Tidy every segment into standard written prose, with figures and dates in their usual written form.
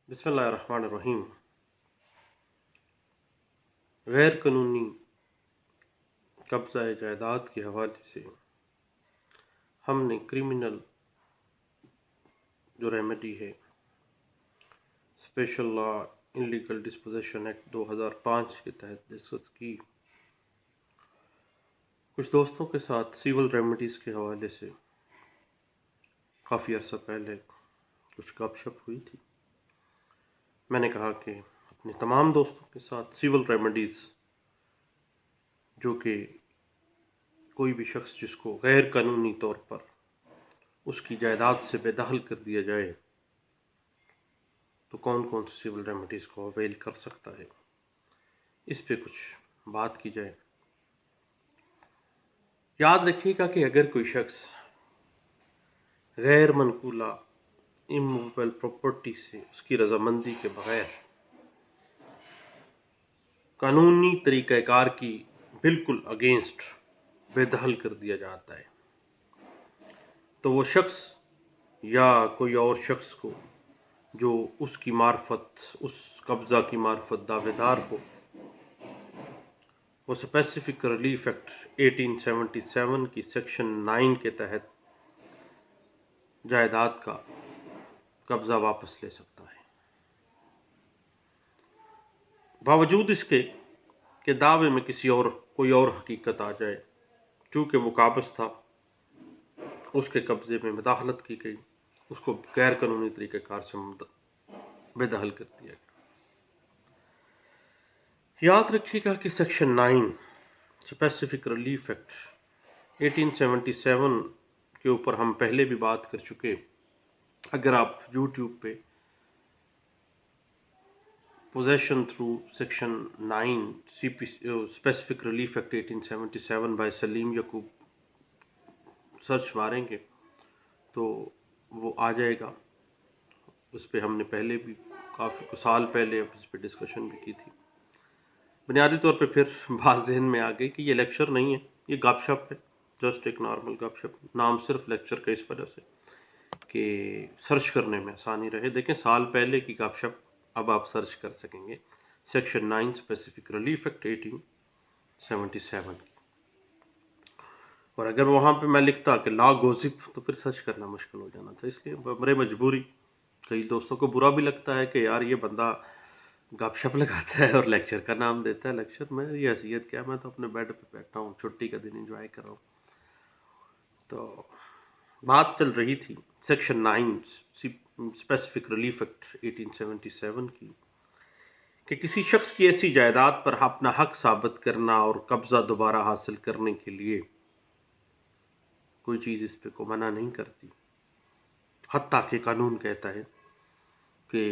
बिस्मिल्लाहिर्रहमानिर्रहीम। गैर कानूनी कब्ज़ा जायदाद के हवाले से हमने क्रिमिनल जो रेमेडी है special law illegal disposition act 2005 के तहत डिस्कस की। कुछ दोस्तों के साथ सिविल रेमेडीज़ के हवाले से काफ़ी अर्सा पहले कुछ गपशप हुई थी। मैंने कहा कि अपने तमाम दोस्तों के साथ सिविल रेमेडीज़ जो कि कोई भी शख्स जिसको गैर कानूनी तौर पर उसकी जायदाद से बेदखल कर दिया जाए तो कौन कौन सी सिविल रेमेडीज़ को अवेल कर सकता है, इस पे कुछ बात की जाए। याद रखिएगा कि अगर कोई शख्स गैर मनकूला इमूवेबल प्रॉपर्टी से उसकी रजामंदी के बगैर कानूनी तरीक़ाकार की बिल्कुल अगेंस्ट बेदखल कर दिया जाता है तो वो शख्स या कोई और शख्स को जो उसकी मार्फत उस कब्ज़ा की मार्फत दावेदार हो वो स्पेसिफिक रिलीफ एक्ट 1877 की सेक्शन 9 के तहत जायदाद का कब्ज़ा वापस ले सकता है, बावजूद इसके कि दावे में कोई और हकीकत आ जाए। चूँकि वो काबिज़ था, उसके कब्ज़े में मुदाखलत की गई, उसको गैर कानूनी तरीक़ेकार से बेदखल कर दिया गया। याद रखिएगा कि सेक्शन 9 स्पेसिफिक रिलीफ एक्ट 1877 के ऊपर हम पहले भी बात कर चुके। अगर आप यूट्यूब पे possession through section 9 specific relief act 1877 by Salim Yakub search मारेंगे तो वो आ जाएगा। उस पर हमने पहले भी काफ़ी साल पहले इस पर डिस्कशन भी की थी। बुनियादी तौर पे फिर बात जहन में आ गई कि ये लेक्चर नहीं है, ये गपशप है, जस्ट एक नॉर्मल गपशप। नाम सिर्फ लेक्चर का इस वजह से कि सर्च करने में आसानी रहे। देखें, साल पहले की गपशप अब आप सर्च कर सकेंगे, सेक्शन 9 स्पेसिफिक रिलीफ एक्ट 1877 की। और अगर वहाँ पे मैं लिखता कि लॉ गोसिप तो फिर सर्च करना मुश्किल हो जाना था। इसलिए बड़े मजबूरी, कई दोस्तों को बुरा भी लगता है कि यार ये बंदा गपशप लगाता है और लेक्चर का नाम देता है लेक्चर। में ये हैसियत क्या, मैं तो अपने बेड पे बैठा हूँ, छुट्टी का दिन एंजॉय कर रहा हूँ। तो बात चल रही थी सेक्शन 9 स्पेसिफिक रिलीफ एक्ट 1877 की कि किसी शख्स की ऐसी जायदाद पर अपना हक साबित करना और कब्जा दोबारा हासिल करने के लिए कोई चीज़ इस पे को मना नहीं करती। हत्ता कि कानून कहता है कि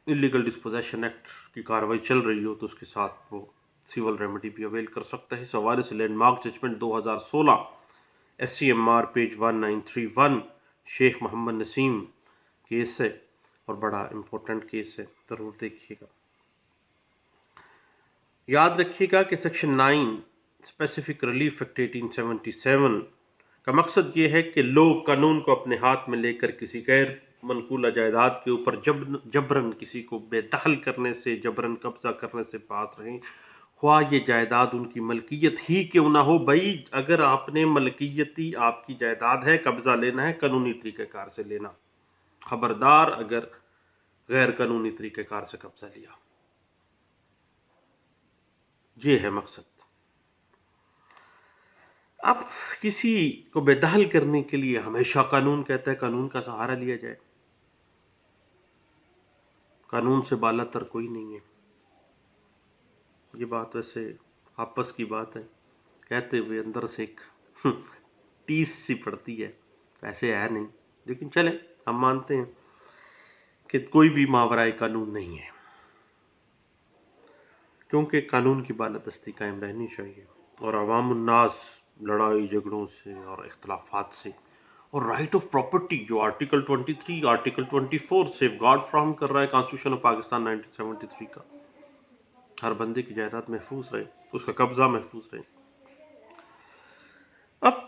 इलीगल डिस्पोजेशन एक्ट की कार्रवाई चल रही हो तो उसके साथ वो सिविल रेमेडी भी अवेल कर सकता है। इस हवाले से landmark judgment 2016 SCMR page 1931 Sheikh Mohammad Naseem case है और बड़ा इम्पोर्टेंट केस है, ज़रूर देखिएगा। याद रखिएगा कि सेक्शन 9 स्पेसिफिक रिलीफ एक्ट 1877 का मकसद ये है कि लोग कानून को अपने हाथ में लेकर किसी गैर मनकूला जायदाद के ऊपर जबरन किसी को बेदखल करने से, जबरन कब्जा करने से बाज रहें, ख्वाह ये जायदाद उनकी मलकियत ही क्यों ना हो। भाई, अगर आपने मलकियती आपकी जायदाद है, कब्जा लेना है, कानूनी तरीक़ेकार से लेना। खबरदार अगर गैर कानूनी तरीक़ेकार से कब्जा लिया, ये है मकसद। अब किसी को बेदखल करने के लिए हमेशा कानून कहता है कानून का सहारा लिया जाए। कानून से बालातर कोई नहीं है। ये बात वैसे आपस की बात है, कहते हुए अंदर से एक टीस सी पड़ती है, वैसे है नहीं, लेकिन चले हम मानते हैं कि कोई भी मावराए कानून नहीं है, क्योंकि कानून की बालादस्ती कायम रहनी चाहिए और अवामुन्नास लड़ाई झगड़ों से और इख्तलाफात से और राइट ऑफ प्रॉपर्टी जो आर्टिकल 23 आर्टिकल 24 सेफगार्ड फ्राहम कर रहा है कॉन्स्टिट्यूशन ऑफ पाकिस्तान 1973 का, हर बंदे की जायदाद महफूज रहे, उसका कब्जा महफूज रहे। अब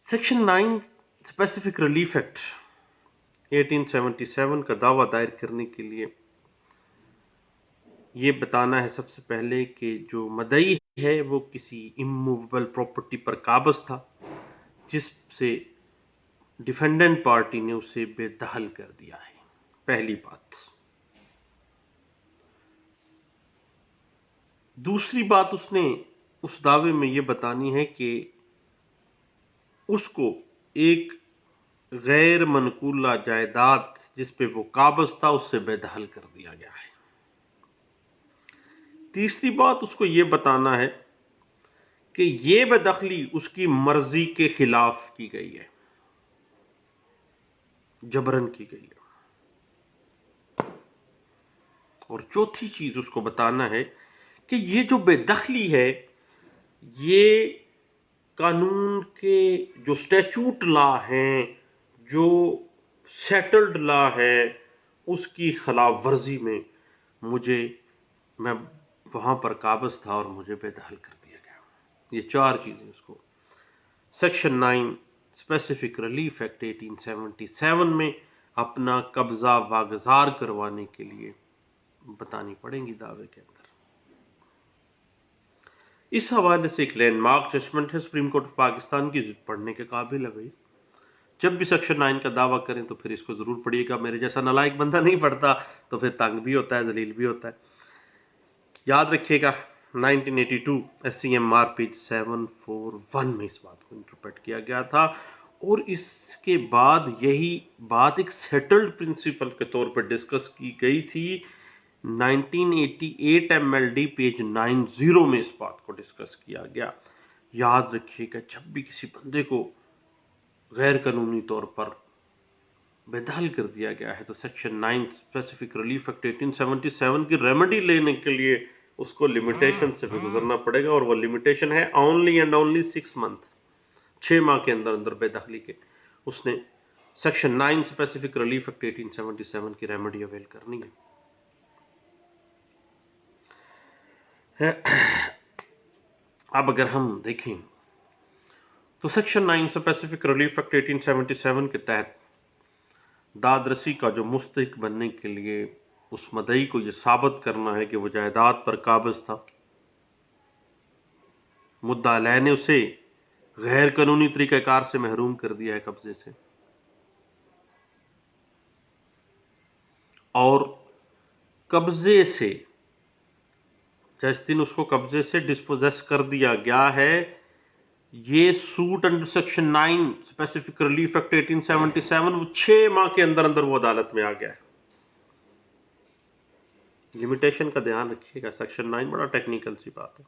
सेक्शन 9 स्पेसिफिक रिलीफ एक्ट 1877 का दावा दायर करने के लिए ये बताना है सबसे पहले कि जो मदई है वो किसी इमूवेबल प्रॉपर्टी पर काबज था, जिससे डिफेंडेंट पार्टी ने उसे बेदखल कर दिया है। पहली बात। दूसरी बात, उसने उस दावे में ये बतानी है कि उसको एक गैर मनकूला जायदाद जिस पे वो काबज था उससे बेदखल कर दिया गया है। तीसरी बात, उसको ये बताना है कि ये बेदखली उसकी मर्जी के खिलाफ की गई है, जबरन की गई है। और चौथी चीज उसको बताना है कि ये जो बेदखली है ये कानून के जो स्टैचूट लॉ हैं, जो सेटल्ड लॉ है, उसकी खिलाफ वर्जी में मैं वहां पर काबज था और मुझे बेदखल कर दिया गया। ये चार चीजें उसको सेक्शन 9 स्पेसिफिक रिलीफ एक्ट 1877 में अपना कब्जा वागजार करवाने के लिए बतानी पड़ेंगी दावे के अंदर। इस हवाले से एक लैंडमार्क जजमेंट है सुप्रीम कोर्ट ऑफ पाकिस्तान की, पढ़ने के काबिल है भाई। जब भी सेक्शन 9 का दावा करें तो फिर इसको जरूर पढ़िएगा। मेरे जैसा नालायक बंदा नहीं पढ़ता तो फिर तंग भी होता है, जलील भी होता है। याद रखिएगा 1982 SCMR पेज 741 में इस बात को इंटरप्रेट किया गया था, और इसके बाद यही बात एक सेटल्ड प्रिंसिपल के तौर पर डिस्कस की गई थी 1988 MLD पेज 90 में इस बात को डिस्कस किया गया। याद रखिएगा, जब भी किसी बंदे को गैर कानूनी तौर पर बेदखल कर दिया गया है तो सेक्शन 9 स्पेसिफिक रिलीफ एक्ट 1877 की रेमेडी लेने के लिए उसको लिमिटेशन से भी गुजरना पड़ेगा, और वो लिमिटेशन है ओनली एंड ओनली 6 मंथ, 6 माह के अंदर अंदर बेदखली के उसने सेक्शन 9 स्पेसिफिक रिलीफ एक्ट 1877 की रेमेडी अवेल करनी है। अब अगर हम देखें तो सेक्शन 9 स्पेसिफिक रिलीफ एक्ट 1877 के तहत दादरसी का जो मुस्तहिक बनने के लिए उस मदई को यह साबित करना है कि वो जायदाद पर काबज था, मुद्दा अलैह ने उसे गैर कानूनी तरीक़ाकार से महरूम कर दिया है कब्जे से, और कब्जे से जिस दिन उसको कब्जे से डिस्पोजेस कर दिया गया है, ये suit under section 9 specific relief act 1877 वो 6 माह के अंदर अंदर वो अदालत में आ गया है। लिमिटेशन का ध्यान रखिएगा। सेक्शन 9 बड़ा टेक्निकल सी बात है।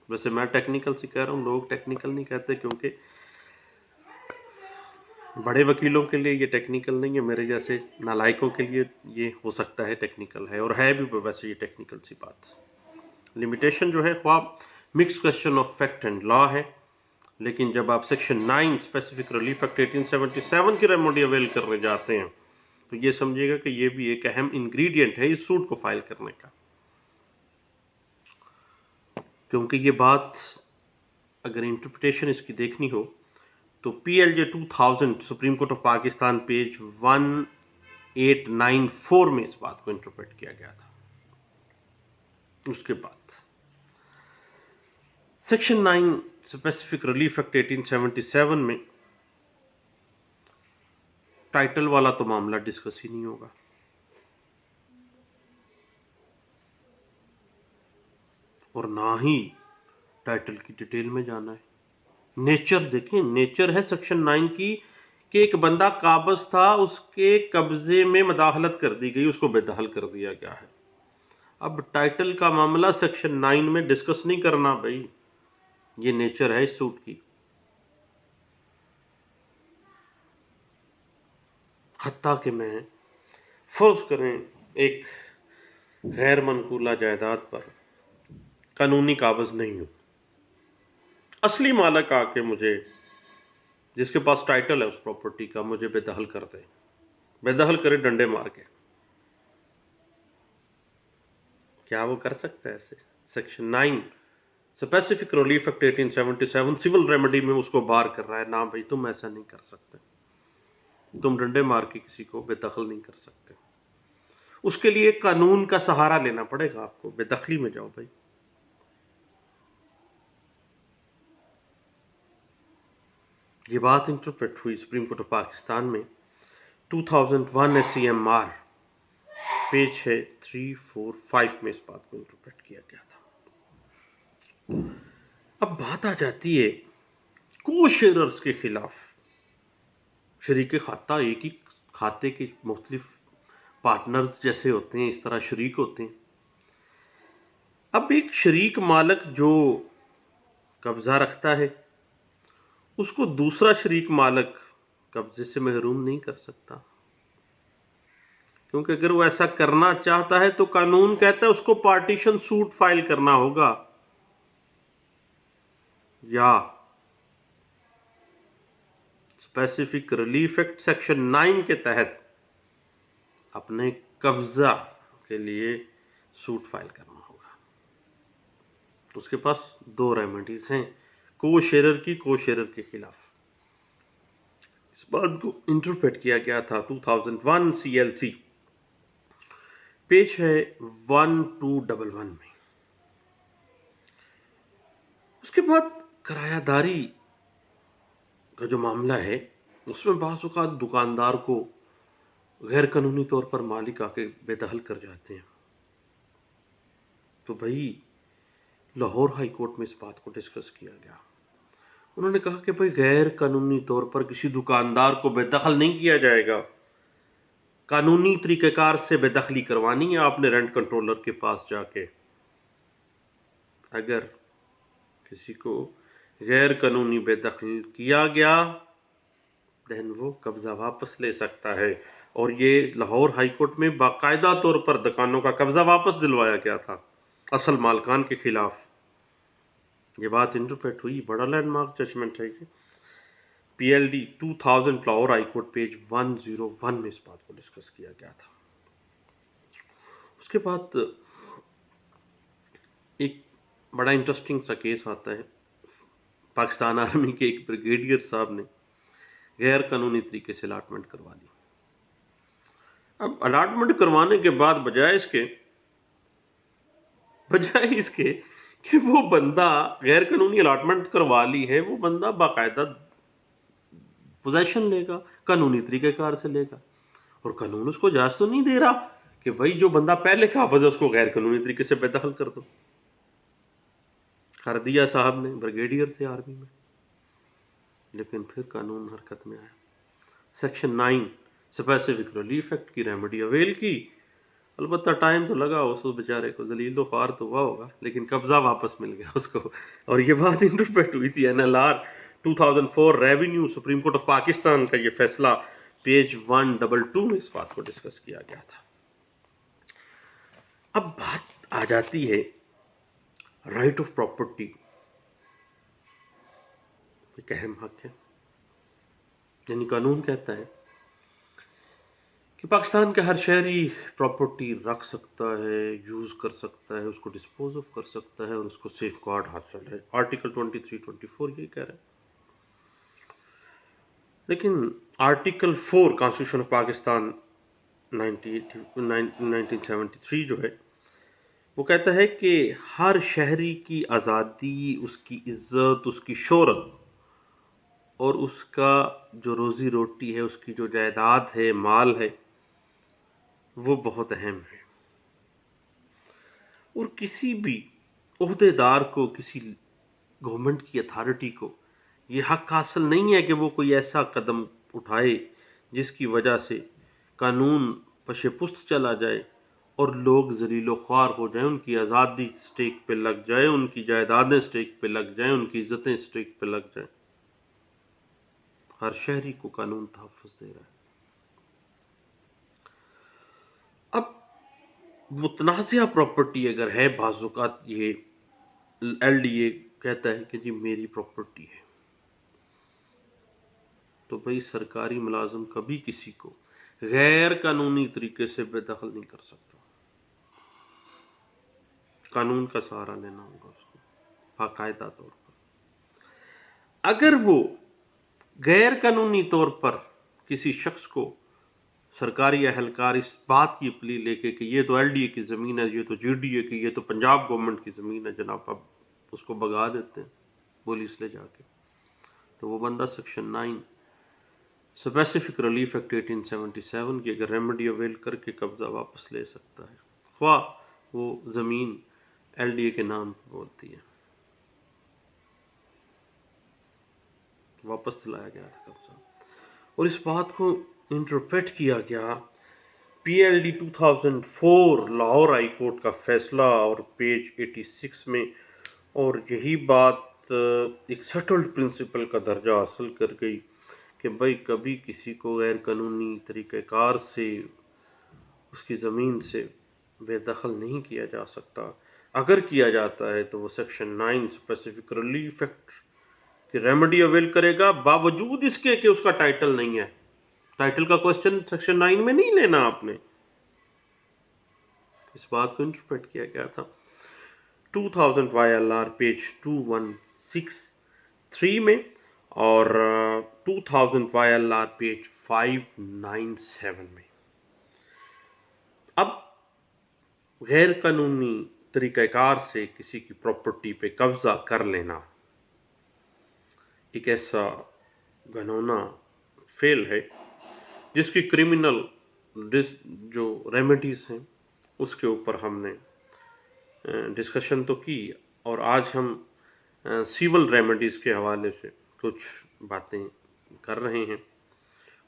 वैसे मैं टेक्निकल सी कह रहा हूँ, लोग टेक्निकल नहीं कहते, क्योंकि बड़े वकीलों के लिए ये टेक्निकल नहीं है, मेरे जैसे नालायकों के लिए ये हो सकता है टेक्निकल है, और है भी वैसे ये टेक्निकल सी बात। लिमिटेशन जो है ख्वाब mix question of fact and law है, लेकिन जब आप सेक्शन 9 स्पेसिफिक रिलीफ एक्ट 1877 की रेमेडी अवेल करने जाते हैं तो ये समझिएगा कि ये भी एक अहम इंग्रेडिएंट है इस सूट को फाइल करने का। क्योंकि ये बात अगर इंटरप्रिटेशन इसकी देखनी हो तो PLJ 2000 supreme court of Pakistan page 1894 में इस बात को इंटरप्रेट किया गया था। उसके बाद सेक्शन 9 स्पेसिफिक रिलीफ एक्ट 1877 में टाइटल वाला तो मामला डिस्कस ही नहीं होगा, और ना ही टाइटल की डिटेल में जाना है। नेचर देखें, नेचर है सेक्शन 9 की कि एक बंदा काबज था, उसके कब्जे में मदाखलत कर दी गई, उसको बेदखल कर दिया गया है। अब टाइटल का मामला सेक्शन 9 में डिस्कस नहीं करना भाई, ये नेचर है इस सूट की। हत्ता कि मैं फर्ज करें एक गैर मनकूला जायदाद पर कानूनी काबज नहीं हूं, असली मालिक आके मुझे, जिसके पास टाइटल है उस प्रॉपर्टी का, मुझे बेदखल कर दे, बेदखल करे डंडे मार के, क्या वो कर सकता है ऐसे? Section 9 specific relief act 1877 civil remedy में उसको बार कर रहा है, ना भाई तुम ऐसा नहीं कर सकते। तुम डंडे मार के किसी को बेदखल नहीं कर सकते। उसके लिए कानून का सहारा लेना पड़ेगा आपको, बेदखली में जाओ भाई। ये बात इंटरप्रेट हुई सुप्रीम कोर्ट ऑफ पाकिस्तान में 2001 SCMR पेज है 345 में इस बात को इंटरप्रेट किया गया था। अब बात आ जाती है को शेयरर्स के खिलाफ। शरीक खाता एक ही खाते के मुख्तलिफ पार्टनर्स जैसे होते हैं, इस तरह शरीक होते हैं। अब एक शरीक मालक जो कब्जा रखता है उसको दूसरा शरीक मालक कब्जे से महरूम नहीं कर सकता, क्योंकि अगर वो ऐसा करना चाहता है तो कानून कहता है उसको पार्टीशन सूट फाइल करना होगा या स्पेसिफिक रिलीफ एक्ट सेक्शन 9 के तहत अपने कब्जा के लिए सूट फाइल करना होगा। तो उसके पास दो रेमेडीज हैं को शेयरर के खिलाफ। इस बात को इंटरप्रेट किया गया था 2001 CLC पेज है 1211 में। उसके बाद किरायादारी का जो मामला है उसमें बाज़ औक़ात दुकानदार को गैर कानूनी तौर पर मालिक आके बेदखल कर जाते हैं। तो भाई लाहौर हाई कोर्ट में इस बात को डिस्कस किया गया। उन्होंने कहा कि भाई गैर कानूनी तौर पर किसी दुकानदार को बेदखल नहीं किया जाएगा, कानूनी तरीक़ेकार से बेदखली करवानी है आपने रेंट कंट्रोलर के पास जाके। अगर किसी को गैर कानूनी बेदखल किया गया देन वो कब्जा वापस ले सकता है। और ये लाहौर हाई कोर्ट में बाकायदा तौर पर दुकानों का कब्जा वापस दिलवाया गया था असल मालकान के खिलाफ। ये बात इंटरप्रेट हुई, बड़ा लैंडमार्क जजमेंट है ये। PLD 2000 Lahore high court page 101 में इस बात को डिस्कस किया गया था। उसके बाद एक बड़ा इंटरेस्टिंग सा केस आता है। पाकिस्तान आर्मी के एक ब्रिगेडियर साहब ने गैर कानूनी तरीके से अलाटमेंट करवा ली। अब अलाटमेंट करवाने के बाद बजाय इसके कि वो बंदा गैर कानूनी अलाटमेंट करवा ली है, वो बंदा बाकायदा पोजेशन लेगा, कानूनी तरीक़ेकार से लेगा। और कानून उसको इजाज़त तो नहीं दे रहा कि भाई जो बंदा पहले काबिज है उसको गैर कानूनी तरीके से बेदखल कर दो। कर दिया साहब ने, ब्रिगेडियर थे आर्मी में, लेकिन फिर कानून हरकत में आया। सेक्शन 9 स्पेसिफिक रिलीफ एक्ट की रेमेडी अवेल की। अलबत्ता टाइम तो लगा उस बेचारे को, जलील ख्वार तो हुआ होगा, लेकिन कब्जा वापस मिल गया उसको। और ये बात इंटरप्रेट हुई थी NLR 2004 revenue supreme court of Pakistan का ये फैसला पेज 122 में इस बात को डिस्कस किया गया था। अब बात आ जाती है राइट ऑफ प्रॉपर्टी। एक अहम हक है, यानी कानून कहता है कि पाकिस्तान का हर शहरी प्रॉपर्टी रख सकता है, यूज़ कर सकता है, उसको डिस्पोज ऑफ कर सकता है और उसको सेफ गार्ड हासिल है। आर्टिकल 23-24 ये कह रहा है। लेकिन आर्टिकल 4 कॉन्स्टिट्यूशन ऑफ पाकिस्तान 1973 जो है वो कहता है कि हर शहरी की आज़ादी, उसकी इज़्ज़त, उसकी शोहरत और उसका जो रोज़ी रोटी है, उसकी जो जायदाद है, माल है, वो बहुत अहम है। और किसी भी ओहदेदार को, किसी गवर्नमेंट की अथॉरिटी को ये हक हासिल नहीं है कि वो कोई ऐसा कदम उठाए जिसकी वजह से कानून पशे-पुस्त चला जाए और लोग ज़लीलो ख्वार हो जाएं, उनकी आज़ादी स्टेक पे लग जाए, उनकी जायदादें स्टेक पे लग जाएं, उनकी इज़्ज़तें स्टेक पे लग जाएं। हर शहरी को कानून तहफ़्फ़ुज़ दे रहा है। अब मुतनाज़िया प्रॉपर्टी अगर है, बाज़ औक़ात ये LDA कहता है कि जी मेरी प्रॉपर्टी है, तो भाई सरकारी मुलाजिम कभी किसी को गैर कानूनी तरीके से बेदखल नहीं कर सकता। कानून का सहारा लेना होगा उसको बाकायदा तौर पर। अगर वो गैर कानूनी तौर पर किसी शख्स को सरकारी एहलकार इस बात की अपील लेके कि ये तो LDA की ज़मीन है, ये तो GDA की, ये तो पंजाब गवर्नमेंट की ज़मीन है जनाब, अब उसको भगा देते हैं पुलिस ले जाके, तो वो बंदा सेक्शन 9 स्पेसिफिक रिलीफ एक्ट 1877 की अगर रेमेडी अवेल करके कब्जा वापस ले सकता है, ख्वाह वो ज़मीन LDA के नाम पर होती है। वापस दिलाया गया था कब्जा, और इस बात को इंटरप्रेट किया गया PLD 2004 लाहौर हाई कोर्ट का फैसला और पेज 86 में, और यही बात एक सेटल्ड प्रिंसिपल का दर्जा हासिल कर गई कि भाई कभी किसी को गैर कानूनी तरीक़ेकार से उसकी ज़मीन से बेदखल नहीं किया जा सकता। अगर किया जाता है तो वो सेक्शन 9 स्पेसिफिक रिलीफ एक्ट की रेमेडी अवेल करेगा, बावजूद इसके कि उसका टाइटल नहीं है। टाइटल का क्वेश्चन सेक्शन 9 में नहीं लेना आपने। इस बात को इंटरप्रेट किया गया था 2000 YLR पेज 2163 में और 2000 YLR पेज 597 में। अब गैर कानूनी तरीक़ाकार से किसी की प्रॉपर्टी पे कब्जा कर लेना एक ऐसा घिनौना फेल है जिसकी क्रिमिनल जो रेमेडीज़ हैं उसके ऊपर हमने डिस्कशन तो की, और आज हम सिविल रेमेडीज़ के हवाले से कुछ बातें कर रहे हैं।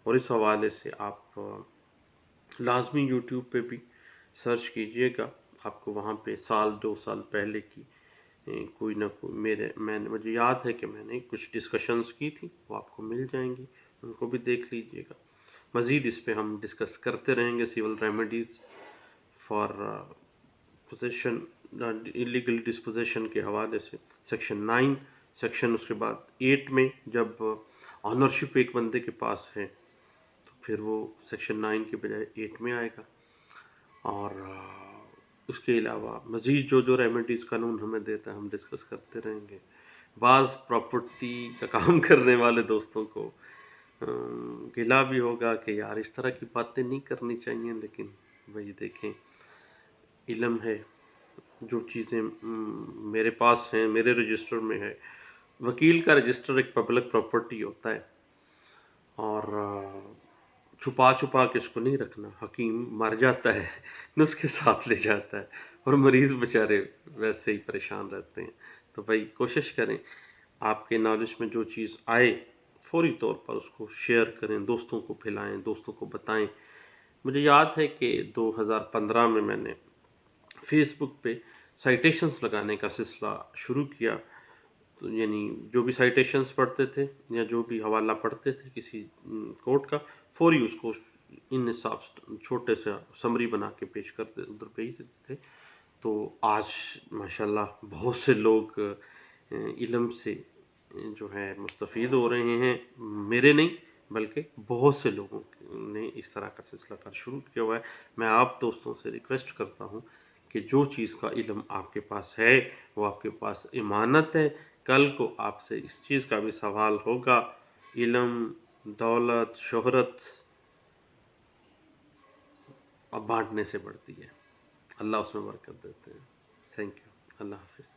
और इस हवाले से आप लाजमी YouTube पे भी सर्च कीजिएगा, आपको वहाँ पे साल 2 साल पहले की कोई ना कोई मुझे याद है कि मैंने कुछ डिस्कशंस की थी, वो आपको मिल जाएंगी, उनको भी देख लीजिएगा। मज़ीद इस पे हम डिस्कस करते रहेंगे civil remedies for possession illegal dispossession के हवाले से सेक्शन 9 सेक्शन, उसके बाद 8 में जब ऑनरशिप एक बंदे के पास है तो फिर वो सेक्शन 9 के बजाय 8 में आएगा। और उसके अलावा मज़ीद जो रेमेडीज़ कानून हमें देता है हम डिस्कस करते रहेंगे। बाज़ प्रॉपर्टी का काम करने वाले दोस्तों को गिला भी होगा कि यार इस तरह की बातें नहीं करनी चाहिए, लेकिन वही देखें इल्म है, जो चीज़ें मेरे पास हैं, मेरे रजिस्टर में है। वकील का रजिस्टर एक पब्लिक प्रॉपर्टी होता है और छुपा छुपा के इसको नहीं रखना। हकीम मर जाता है नुस्खे साथ ले जाता है और मरीज़ बेचारे वैसे ही परेशान रहते हैं। तो भाई कोशिश करें आपके नॉलेज में जो चीज़ आए फौरी तौर पर उसको शेयर करें, दोस्तों को फैलाएं, दोस्तों को बताएं। मुझे याद है कि 2015 में मैंने फेसबुक पे साइटेशंस लगाने का सिलसिला शुरू किया, तो यानी जो भी साइटेशंस पढ़ते थे या जो भी हवाला पढ़ते थे किसी कोर्ट का, फौरी उसको इन हिसाब छोटे से समरी बना के पेश करते उधर भेज देते थे। तो आज माशाल्लाह बहुत से लोग इल्म से जो है मुस्तफ़ीद हो रहे हैं। मेरे नहीं बल्कि बहुत से लोगों ने इस तरह का सिलसिला कर शुरू किया हुआ है। मैं आप दोस्तों से रिक्वेस्ट करता हूँ कि जो चीज़ का इल्म आपके पास है वो आपके पास इमानत है। कल को आपसे इस चीज़ का भी सवाल होगा। इल्म, दौलत, शोहरत अब बांटने से बढ़ती है। अल्लाह उसमें बरकत देते हैं। Thank you. अल्लाह हाफिज़।